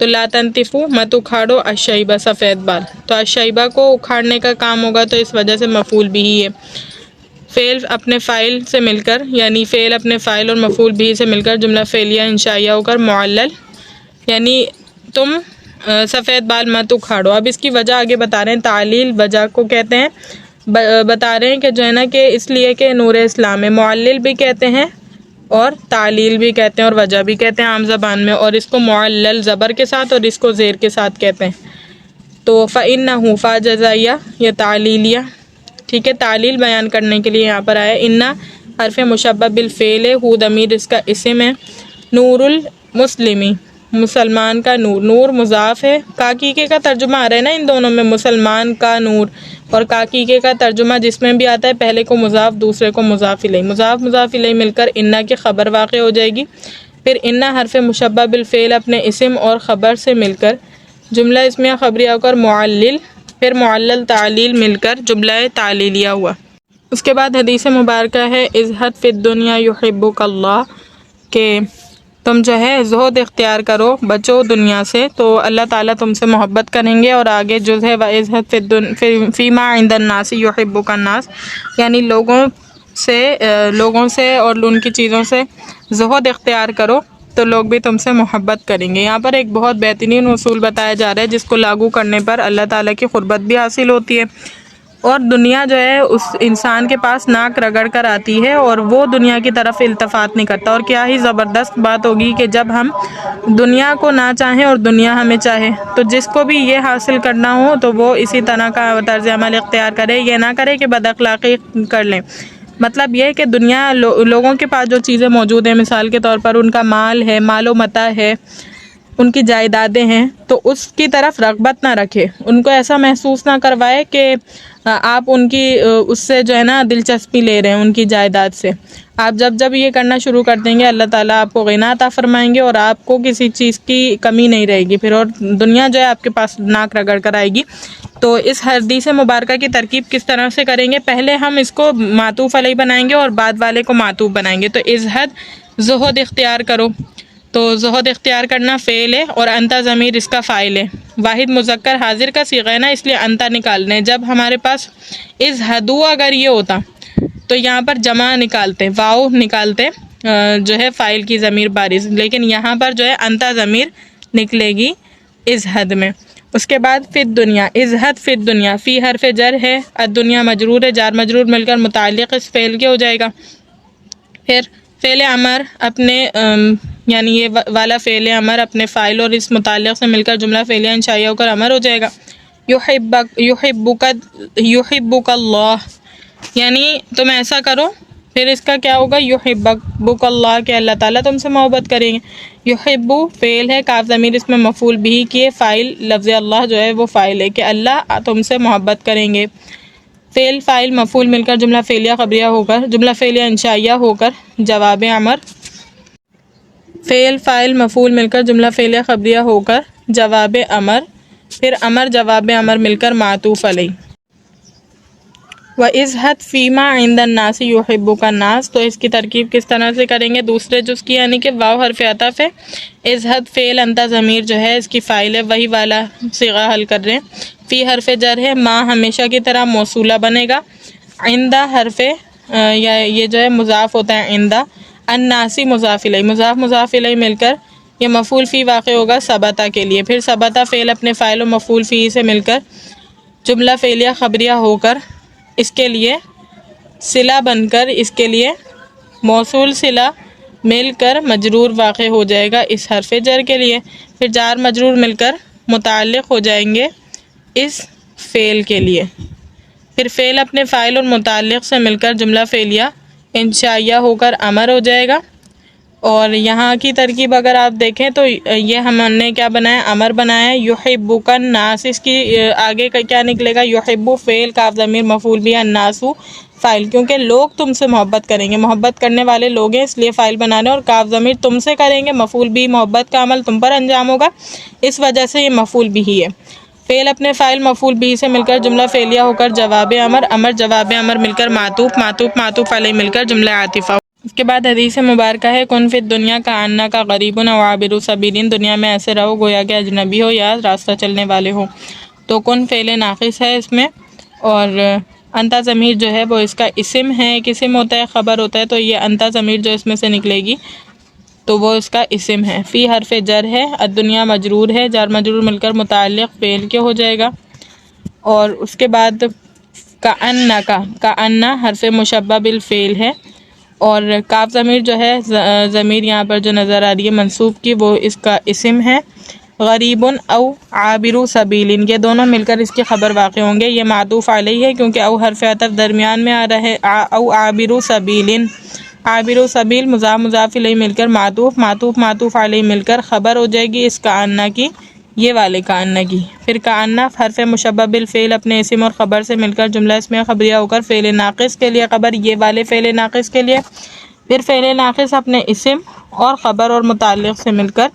تو لا تنتفو مت اکھاڑو الشیبہ سفید بال، تو الشیبہ کو اکھاڑنے کا کام ہوگا تو اس وجہ سے مفعول بھی ہے۔ فعل اپنے فاعل سے مل کر، یعنی فعل اپنے فاعل اور مفعول بھی سے مل کر جملہ فعلیہ انشائیہ ہو کر معلل، یعنی تم سفید بال مت اکھاڑو۔ اب اس کی وجہ آگے بتا رہے ہیں، تعلیل وجہ کو کہتے ہیں، بتا رہے ہیں کہ جو ہے نا کہ اس لیے کہ نور اسلام ہے، معلل بھی کہتے ہیں اور تعلیل بھی کہتے ہیں اور وجہ بھی کہتے ہیں عام زبان میں، اور اس کو معلل زبر کے ساتھ اور اس کو زیر کے ساتھ کہتے ہیں۔ تو فَإِنَّهُ فا جزائیہ یا تعلیلیہ، ٹھیک ہے، تعلیل بیان کرنے کے لیے یہاں پر آیا۔ اِنَّا حرف مشبہ بالفعل ہے، ہو ضمیر اس کا اسم ہے، نور المسلمی مسلمان کا نور، نور مضاف ہے، کاکیکے کا ترجمہ آ رہا ہے نا ان دونوں میں، مسلمان کا نور، اور کاکیکے کا ترجمہ جس میں بھی آتا ہے پہلے کو مضاف دوسرے کو مضاف الیہ، مضاف الیہ مل کر انا کی خبر واقع ہو جائے گی۔ پھر انا حرف مشبہ بالفعل اپنے اسم اور خبر سے مل کر جملہ اسمیہ خبریہ ہو کر معلل، پھر معلل تعلیل مل کر جملہ تعلیلیہ ہوا۔ اس کے بعد حدیث مبارکہ ہے ازہد فی الدنیا یحبک اللہ، کہ تم جو ہے زہد اختیار کرو، بچو دنیا سے تو اللہ تعالیٰ تم سے محبت کریں گے۔ اور آگے جو ہے وَإِزْهَدْ فِي مَا عِنْدَ النَّاسِ يُحِبُّكَ النَّاسِ، یعنی لوگوں سے اور ان کی چیزوں سے زہد اختیار کرو تو لوگ بھی تم سے محبت کریں گے۔ یہاں پر ایک بہت بہترین اصول بتایا جا رہا ہے جس کو لاگو کرنے پر اللہ تعالیٰ کی قربت بھی حاصل ہوتی ہے، اور دنیا جو ہے اس انسان کے پاس ناک رگڑ کر آتی ہے اور وہ دنیا کی طرف التفات نہیں کرتا۔ اور کیا ہی زبردست بات ہوگی کہ جب ہم دنیا کو نہ چاہیں اور دنیا ہمیں چاہے، تو جس کو بھی یہ حاصل کرنا ہو تو وہ اسی طرح کا طرز عمل اختیار کرے، یہ نہ کرے کہ بد اخلاقی کر لیں۔ مطلب یہ کہ دنیا لوگوں کے پاس جو چیزیں موجود ہیں، مثال کے طور پر ان کا مال ہے، مال و متاع ہے، ان کی جائیدادیں ہیں، تو اس کی طرف رغبت نہ رکھے، ان کو ایسا محسوس نہ کروائے کہ آپ ان کی اس سے جو ہے نا دلچسپی لے رہے ہیں، ان کی جائیداد سے۔ آپ جب یہ کرنا شروع کر دیں گے، اللہ تعالیٰ آپ کو غنا عطا فرمائیں گے اور آپ کو کسی چیز کی کمی نہیں رہے گی پھر، اور دنیا جو ہے آپ کے پاس ناک رگڑ کر آئے گی۔ تو اس حدیث مبارکہ کی ترکیب کس طرح سے کریں گے، پہلے ہم اس کو معطوف علیہ بنائیں گے اور بعد والے کو معطوف بنائیں گے۔ تو ازہد زہد اختیار کرو، تو زہد اختیار کرنا فعل ہے اور انتا ضمیر اس کا فاعل ہے، واحد مذکر حاضر کا صیغہ ہے نا، اس لیے انتا نکالنے۔ جب ہمارے پاس ازہدو اگر یہ ہوتا تو یہاں پر جمع نکالتے، واو نکالتے جو ہے فاعل کی ضمیر بارز، لیکن یہاں پر جو ہے انتا ضمیر نکلے گی ازہد میں۔ اس کے بعد فی الدنیا، ازہد فی الدنیا، فی حرف جر ہے، الدنیا مجرور ہے، جار مجرور مل کر متعلق اس فعل کے ہو جائے گا۔ پھر فعل امر اپنے یعنی یہ والا فعل امر اپنے فاعل اور اس متعلق سے مل کر جملہ فعلیہ انشائیہ ہو کر امر ہو جائے گا۔ یحبک اللہ، یعنی تم ایسا کرو، پھر اس کا کیا ہوگا، یحبک اللہ، کہ اللہ تعالیٰ تم سے محبت کریں گے۔ یحبو فعل ہے، کاف ضمیر اس میں مفعول بھی کیے، فاعل لفظ اللہ جو ہے وہ فاعل ہے کہ اللہ تم سے محبت کریں گے۔ فعل فاعل مفعول مل کر جملہ فعلیہ خبریہ ہو کر جملہ فعلیہ انشائیہ ہو کر جواب امر، فعل فاعل مفعول مل کر جملہ فعلیہ خبریہ ہو کر جواب امر، پھر امر جواب امر مل کر معطوف علیہ۔ وَإِزْهَدْ فِي مَا عِنْدَ النَّاسِ يُحِبُّكَ النَّاسِ، تو اس کی ترکیب کس طرح سے کریں گے، دوسرے جز کی، یعنی کہ واو حرف عطف ہے، ازہد فعل انتا ضمیر جو ہے اس کی فاعل ہے، وہی والا صیغہ حل کر رہے ہیں۔ فی حرف جر ہے، ما ہمیشہ کی طرح موصولہ بنے گا، عندہ حرف یا یہ جو ہے مضاف ہوتا ہے عندہ، الناسی مضاف الیہ، مضاف الیہ مل کر یہ مفعول فی واقع ہوگا ثبتہ کے لیے، پھر ثبتہ فعل اپنے فاعل و مفعول فی سے مل کر جملہ فعلیہ خبریہ ہو کر اس کے لیے صلہ بن کر اس کے لیے موصول صلہ مل کر مجرور واقع ہو جائے گا اس حرف جر کے لیے، پھر جار مجرور مل کر متعلق ہو جائیں گے اس فعل کے لیے، پھر فعل اپنے فاعل اور متعلق سے مل کر جملہ فعلیہ انشائیہ ہو کر امر ہو جائے گا۔ اور یہاں کی ترکیب اگر آپ دیکھیں تو یہ ہم نے کیا بنایا، امر بنایا ہے۔ یحبک الناس، اس کی آگے کا کیا نکلے گا، یحبو فعل کاف ضمیر مفعول بھی، الناسو فاعل، کیونکہ لوگ تم سے محبت کریں گے، محبت کرنے والے لوگ ہیں اس لیے فاعل بنانے، اور کاف ضمیر تم سے کریں گے، مفعول بھی، محبت کا عمل تم پر انجام ہوگا، اس وجہ سے یہ مفعول بھی ہے۔ فعل اپنے فاعل مفعول بھی سے مل کر جملہ فعلیہ ہو کر جواب امر، امر جواب امر مل کر معطوف علیہ مل کر جملہ عاطفہ۔ اس کے بعد حدیث مبارکہ ہے کن فی الدنیا کا انا کا غریب و عابر سبیلین، دنیا میں ایسے رہو گویا کہ اجنبی ہو یا راستہ چلنے والے ہو۔ تو کن فعل ناقص ہے اس میں، اور انتا ضمیر جو ہے وہ اس کا اسم ہے، ایک اسم ہوتا ہے خبر ہوتا ہے، تو یہ انتا ضمیر جو اس میں سے نکلے گی تو وہ اس کا اسم ہے۔ فی حرف جر ہے، الدنیا مجرور ہے، جار مجرور مل کر متعلق فعل کے ہو جائے گا۔ اور اس کے بعد کأن حرف مشبہ بالفعل ہے، اور کاف ضمیر جو ہے ضمیر یہاں پر جو نظر آ رہی ہے منصوب کی، وہ اس کا اسم ہے۔ غریب او عابر سبیل، یہ دونوں مل کر اس کی خبر واقع ہوں گے۔ یہ معطوف علیہ ہے کیونکہ او حرف عطف درمیان میں آ رہا ہے۔ او عابر سبیل، عابر سبیل مضاف الیہ مل کر معطوف علیہ مل کر خبر ہو جائے گی اس کأن کی، یہ والے کأن کی۔ پھر کأن حرف مشبہ بالفعل اپنے اسم اور خبر سے مل کر جملہ اسمیہ خبریہ ہو کر فعل ناقص کے لیے خبر، یہ والے فعل ناقص کے لیے۔ پھر فعل ناقص اپنے اسم اور خبر اور متعلق سے مل کر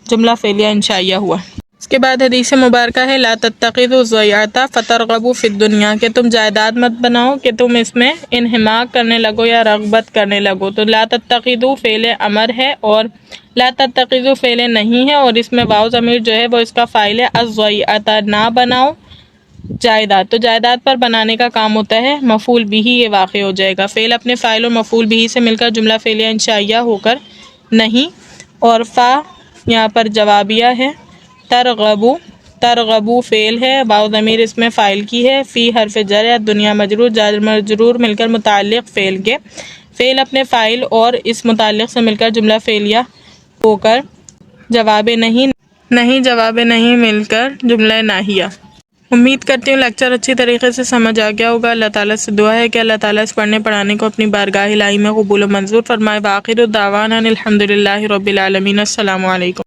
جملہ فعلیہ انشائیہ ہوا۔ اس کے بعد حدیث مبارکہ ہے لا تتخذوا الضیعۃ فترغبوا فی الدنیا، کہ تم جائیداد مت بناؤ کہ تم اس میں انہماک کرنے لگو یا رغبت کرنے لگو۔ تو لا تتخذوا فعل امر ہے اور لا تتخذوا فعل نہیں ہے، اور اس میں واو ضمیر جو ہے وہ اس کا فاعل ہے۔ الضیعۃ نہ بناؤ جائیداد، تو جائیداد پر بنانے کا کام ہوتا ہے مفعول بھی، یہ واقع ہو جائے گا۔ فعل اپنے فاعل اور مفعول بھی سے مل کر جملہ فعلیہ انشائیہ ہو کر نہیں، اور فا یہاں پر جوابیہ ہے۔ ترغبو فعل ہے، واو ضمیر اس میں فاعل کی ہے۔ فی حرف جر ہے، دنیا مجرور، جار مجرور مل کر متعلق فعل کے، فعل اپنے فاعل اور اس متعلق سے مل کر جملہ فعلیہ ہو کر جواب نہیں جواب نہیں مل کر جملہ ناہیہ۔ امید کرتی ہوں لیکچر اچھی طریقے سے سمجھ آ گیا ہوگا۔ اللہ تعالیٰ سے دعا ہے کہ اللہ تعالیٰ اس پڑھنے پڑھانے کو اپنی بارگاہ الہی میں قبول و منظور فرمائے۔ وآخر دعوانا الحمد للہ رب العالمین۔ السلام علیکم۔